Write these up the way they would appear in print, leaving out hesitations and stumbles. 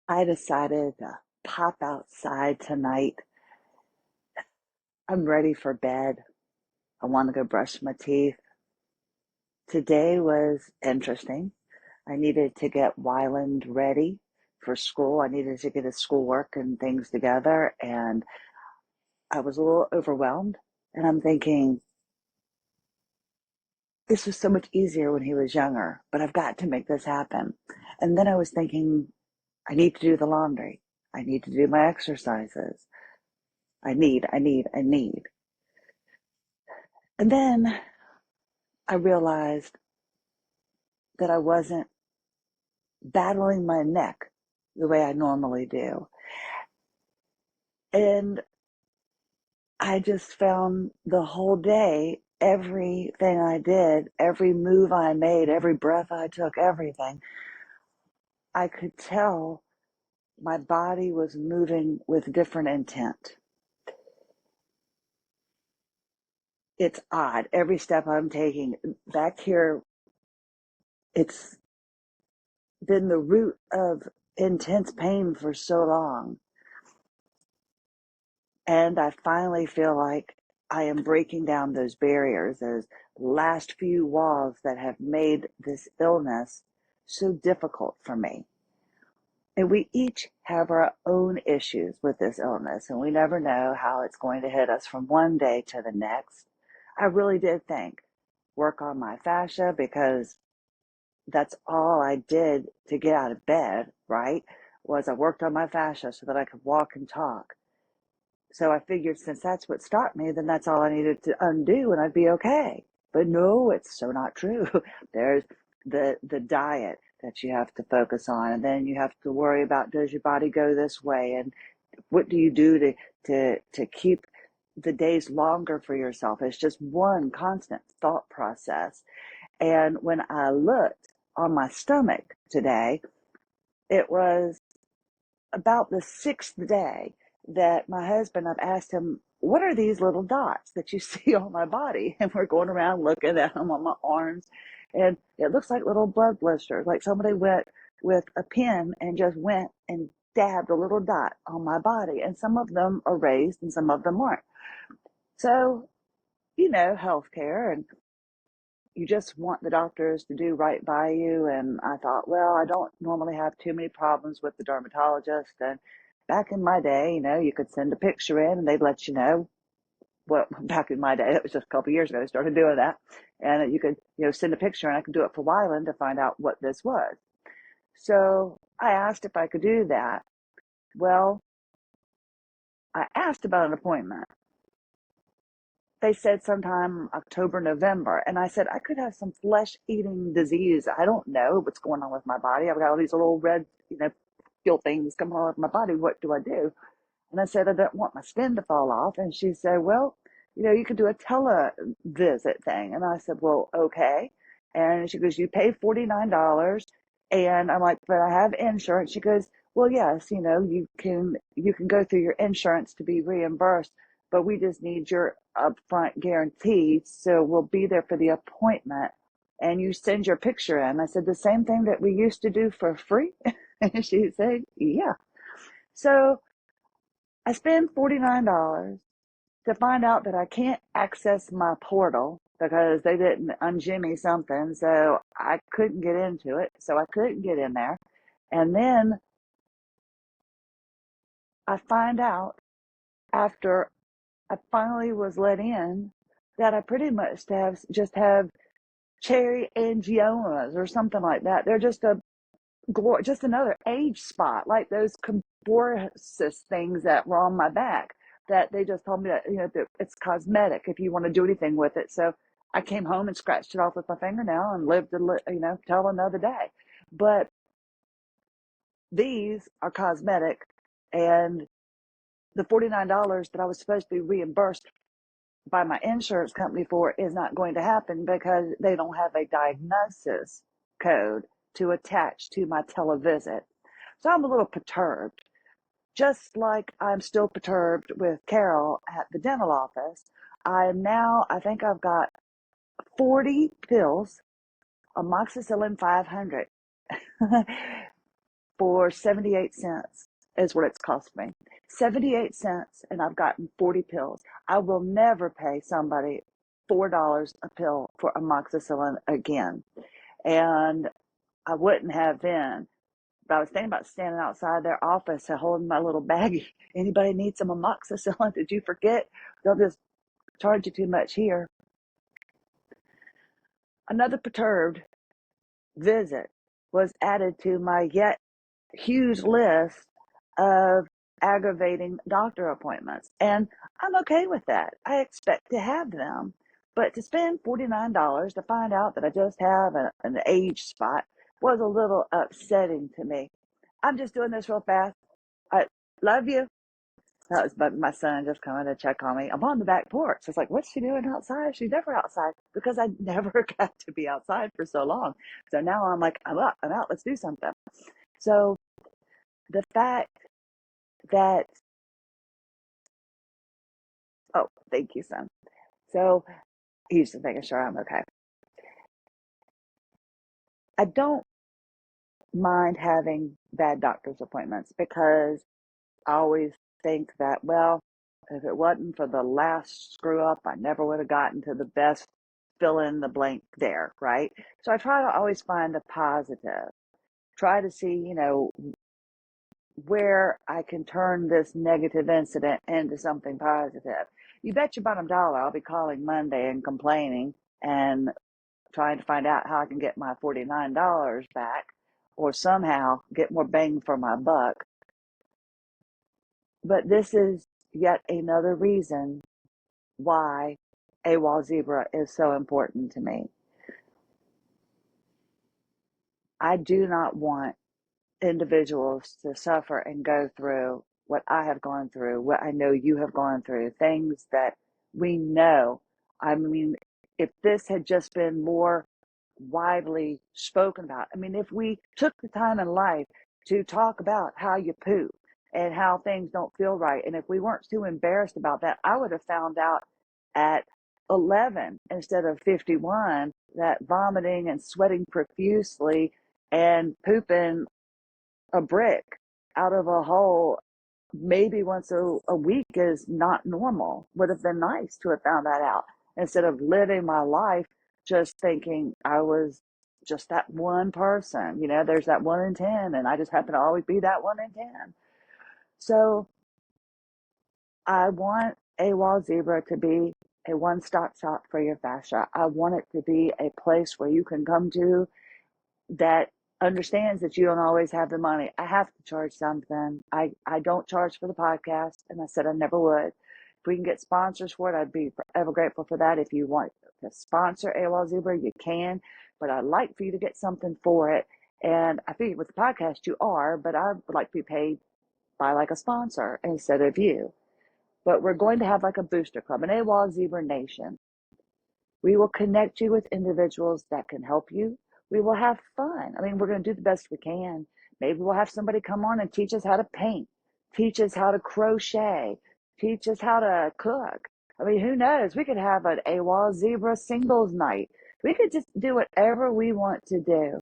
I decided to pop outside tonight. I'm ready for bed. I want to go brush my teeth. Today was interesting. I needed to get Wyland ready for school. I needed to get his schoolwork and things together, and I was a little overwhelmed. And I'm thinking, this was so much easier when he was younger, but I've got to make this happen. And then I was thinking, I need to do the laundry. I need to do my exercises. I need. And then I realized that I wasn't battling my neck the way I normally do. And I just found the whole day, everything I did, every move I made, every breath I took, everything, I could tell my body was moving with different intent. It's odd. Every step I'm taking back here, it's been the root of intense pain for so long. And I finally feel like I am breaking down those barriers, those last few walls that have made this illness so difficult for me. And we each have our own issues with this illness, and we never know how it's going to hit us from one day to the next. I really did think work on my fascia because that's all I did to get out of bed, right? Was I worked on my fascia so that I could walk and talk. So I figured since that's what stopped me, then that's all I needed to undo and I'd be okay. But no, it's so not true. There's the diet that you have to focus on, and then you have to worry about, does your body go this way, and what do you do to keep the days longer for yourself? It's just one constant thought process. And when I looked on my stomach today, it was about the sixth day that my husband, I've asked him, what are these little dots that you see on my body? And we're going around looking at them on my arms. And it looks like little blood blisters, like somebody went with a pen and just went and dabbed a little dot on my body. And some of them are raised and some of them aren't. So, healthcare, and you just want the doctors to do right by you. And I thought, well, I don't normally have too many problems with the dermatologist. And back in my day, you could send a picture in and they'd let you know what, back in my day, that was just a couple of years ago, they started doing that. And you could, send a picture and I could do it for Wyland to find out what this was. So I asked if I could do that. Well, I asked about an appointment. They said sometime October, November. And I said, I could have some flesh eating disease. I don't know what's going on with my body. I've got all these little red, gill things coming on with my body. What do I do? And I said, I don't want my skin to fall off. And she said, well, you could do a televisit thing. And I said, well, okay. And she goes, you pay $49. And I'm like, but I have insurance. She goes, well, yes, you can go through your insurance to be reimbursed, but we just need your upfront guarantee. So we'll be there for the appointment and you send your picture in. I said, the same thing that we used to do for free? And she said, yeah. So I spend $49 to find out that I can't access my portal because they didn't unjimmy something. So I couldn't get into it. So I couldn't get in there. And then I find out after I finally was let in that I pretty much just have cherry angiomas or something like that. They're just another age spot, like those camborsis things that were on my back, that they just told me that, that it's cosmetic if you want to do anything with it. So I came home and scratched it off with my fingernail and lived to, till another day. But these are cosmetic, and the $49 that I was supposed to be reimbursed by my insurance company for is not going to happen because they don't have a diagnosis code to attach to my televisit. So I'm a little perturbed, just like I'm still perturbed with Carol at the dental office. I think I've got 40 pills, amoxicillin 500 for $78 is what it's cost me. 78 cents, and I've gotten 40 pills. I will never pay somebody $4 a pill for amoxicillin again. And I wouldn't have then. But I was thinking about standing outside their office and holding my little baggie. Anybody need some amoxicillin? Did you forget? They'll just charge you too much here. Another perturbed visit was added to my yet huge list of aggravating doctor appointments. And I'm okay with that. I expect to have them. But to spend $49 to find out that I just have an age spot was a little upsetting to me. I'm just doing this real fast. I love you. That was my son just coming to check on me. I'm on the back porch. It's like, what's she doing outside? She's never outside because I never got to be outside for so long. So now I'm like, I'm up, I'm out, let's do something. So the fact that, oh, thank you, son. So he's just making sure I'm okay. I don't mind having bad doctor's appointments because I always think that, well, if it wasn't for the last screw up, I never would have gotten to the best fill in the blank there, right? So I try to always find the positive, try to see, where I can turn this negative incident into something positive. You bet your bottom dollar I'll be calling Monday and complaining and trying to find out how I can get my $49 back or somehow get more bang for my buck. But this is yet another reason why AWOL Zebra is so important to me. I do not want individuals to suffer and go through what I have gone through, what I know you have gone through, things that we know. I mean, if this had just been more widely spoken about, I mean, if we took the time in life to talk about how you poop and how things don't feel right, and if we weren't too embarrassed about that, I would have found out at 11 instead of 51 that vomiting and sweating profusely and pooping a brick out of a hole maybe once a week is not normal. Would have been nice to have found that out instead of living my life just thinking I was just that one person. There's that 1 in 10, and I just happen to always be that 1 in 10. So I want AWOL Zebra to be a one-stop shop for your fascia. I want it to be a place where you can come to that understands that you don't always have the money. I have to charge something. I don't charge for the podcast, and I said I never would. If we can get sponsors for it, I'd be forever grateful for that. If you want to sponsor AWOL Zebra, you can, but I'd like for you to get something for it. And I figure with the podcast you are, but I would like to be paid by like a sponsor instead of you. But we're going to have like a booster club, an AWOL Zebra Nation. We will connect you with individuals that can help you. We will have fun. I mean, we're going to do the best we can. Maybe we'll have somebody come on and teach us how to paint, teach us how to crochet, teach us how to cook. I mean, who knows? We could have an AWOL Zebra singles night. We could just do whatever we want to do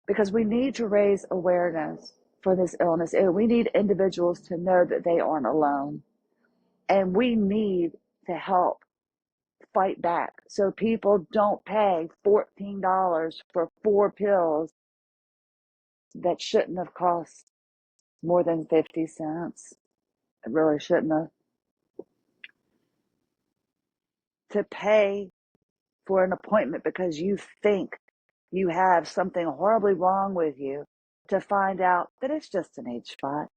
because we need to raise awareness for this illness. And we need individuals to know that they aren't alone. And we need to help fight back so people don't pay $14 for 4 pills that shouldn't have cost more than 50 cents. It really shouldn't have. To pay for an appointment because you think you have something horribly wrong with you, to find out that it's just an age spot.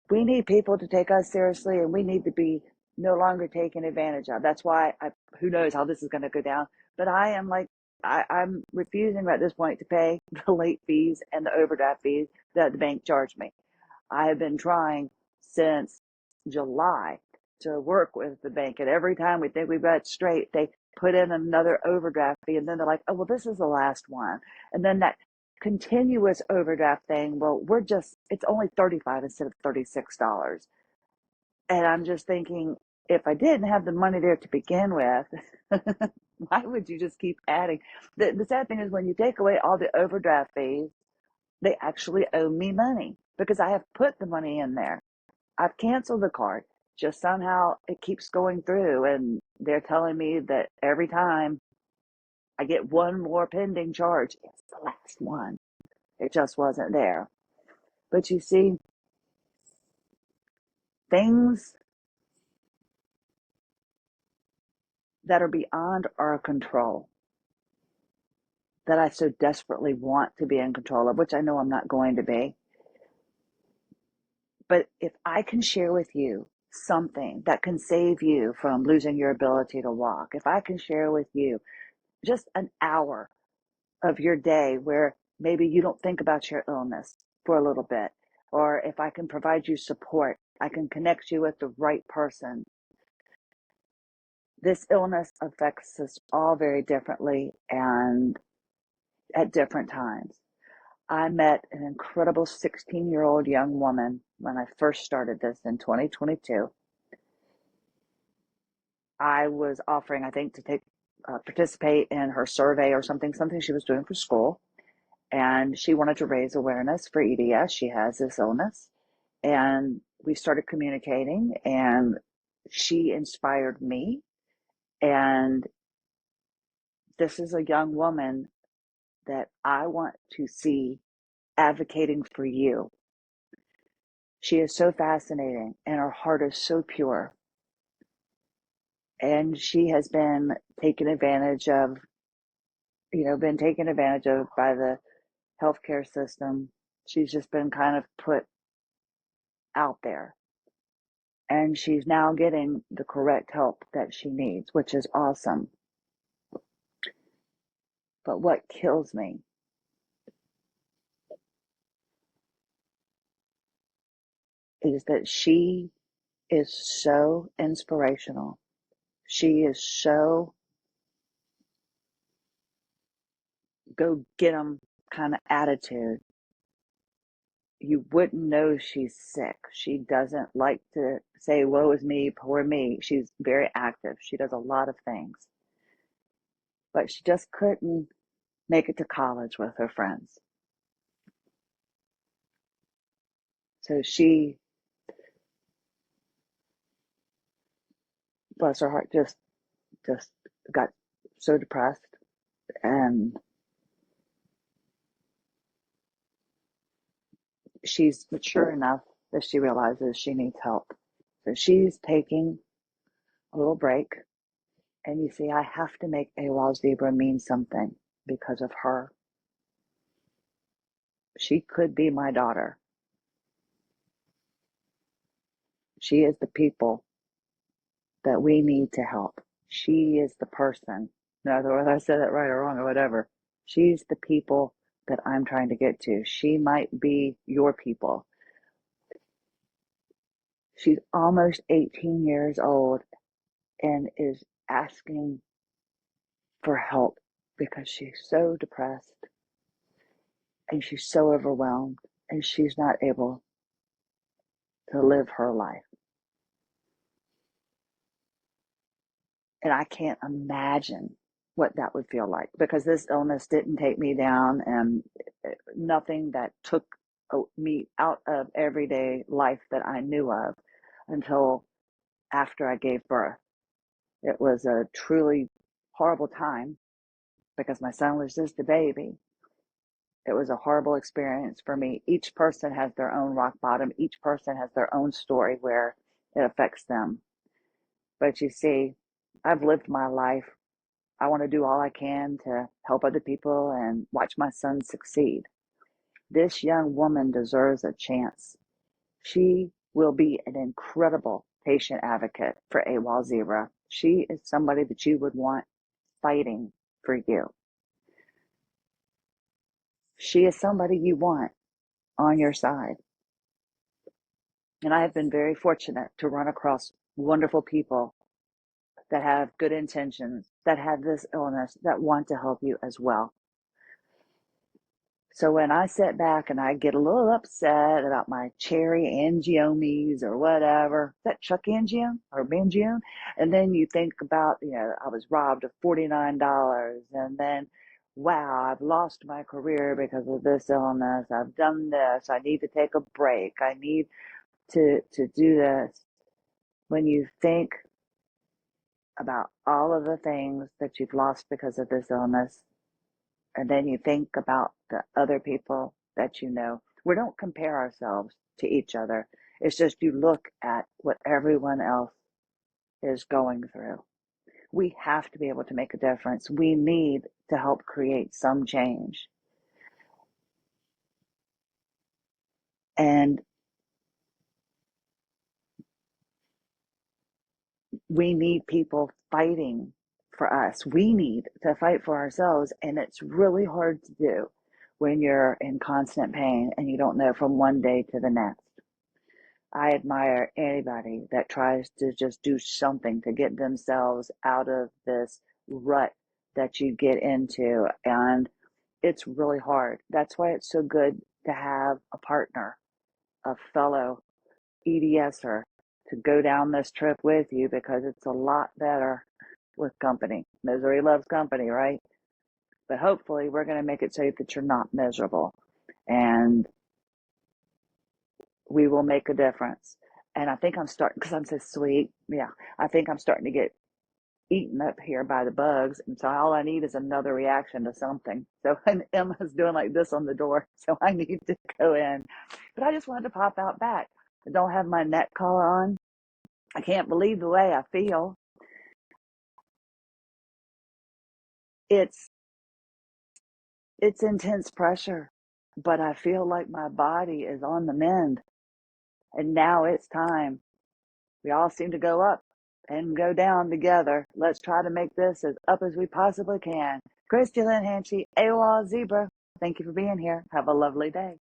We need people to take us seriously, and we need to be no longer taken advantage of. That's why who knows how this is going to go down, but I'm refusing at this point to pay the late fees and the overdraft fees that the bank charged me. I have been trying since July to work with the bank, and every time we think we've got it straight, they put in another overdraft fee, and then they're like, oh, well, this is the last one. And then that continuous overdraft thing, well, it's only $35 instead of $36. And I'm just thinking, if I didn't have the money there to begin with, Why would you just keep adding? The sad thing is when you take away all the overdraft fees, they actually owe me money because I have put the money in there. I've canceled the card. Just somehow it keeps going through, and they're telling me that every time I get one more pending charge, it's the last one. It just wasn't there. But you see, things that are beyond our control that I so desperately want to be in control of, which I know I'm not going to be. But if I can share with you something that can save you from losing your ability to walk, if I can share with you just an hour of your day where maybe you don't think about your illness for a little bit, or if I can provide you support, I can connect you with the right person. This illness affects us all very differently and at different times. I met an incredible 16-year-old young woman when I first started this in 2022. I was offering, I think, to participate in her survey or something she was doing for school. And she wanted to raise awareness for EDS. She has this illness. And we started communicating, and she inspired me. And this is a young woman that I want to see advocating for you. She is so fascinating, and her heart is so pure. And she has been taken advantage of, been taken advantage of by the healthcare system. She's just been kind of put out there. And she's now getting the correct help that she needs, which is awesome. But what kills me is that she is so inspirational. She is so go get 'em kind of attitude. You wouldn't know she's sick. She doesn't like to say, woe is me, poor me. She's very active. She does a lot of things. But she just couldn't make it to college with her friends. So she, bless her heart, just got so depressed, and she's mature enough that she realizes she needs help. So she's taking a little break. And you see, I have to make AWOL Zebra mean something because of her. She could be my daughter. She is the people that we need to help. She is the person. No, whether I said that right or wrong or whatever. She's the people that I'm trying to get to. She might be your people. She's almost 18 years old and is asking for help because she's so depressed and she's so overwhelmed and she's not able to live her life. And I can't imagine what that would feel like because this illness didn't take me down, and nothing that took me out of everyday life that I knew of until after I gave birth. It was a truly horrible time because my son was just a baby. It was a horrible experience for me. Each person has their own rock bottom. Each person has their own story where it affects them. But you see, I've lived my life. I want to do all I can to help other people and watch my son succeed. This young woman deserves a chance. She will be an incredible patient advocate for AWOL Zebra. She is somebody that you would want fighting for you. She is somebody you want on your side. And I have been very fortunate to run across wonderful people that have good intentions, that have this illness, that want to help you as well. So when I sit back and I get a little upset about my cherry angiomes or whatever, is that Chuck Angione or Mangione? And then you think about, I was robbed of $49, and then, wow, I've lost my career because of this illness. I've done this. I need to take a break. I need to do this. When you think about all of the things that you've lost because of this illness, and then you think about the other people that you know. We don't compare ourselves to each other. It's just you look at what everyone else is going through. We have to be able to make a difference. We need to help create some change. And we need people fighting for us. We need to fight for ourselves. And it's really hard to do when you're in constant pain and you don't know from one day to the next. I admire anybody that tries to just do something to get themselves out of this rut that you get into. And it's really hard. That's why it's so good to have a partner, a fellow EDSer to go down this trip with you, because it's a lot better with company. Misery loves company, right? But hopefully we're going to make it so that you're not miserable, and we will make a difference. And I think I'm starting, because I'm so sweet. Yeah, I think I'm starting to get eaten up here by the bugs. And so all I need is another reaction to something. So, and Emma's doing like this on the door. So I need to go in. But I just wanted to pop out back. I don't have my neck collar on. I can't believe the way I feel. It's it's intense pressure, but I feel like my body is on the mend. And now it's time. We all seem to go up and go down together. Let's try to make this as up as we possibly can. Christy Lynn Hanchy, AWOL Zebra. Thank you for being here. Have a lovely day.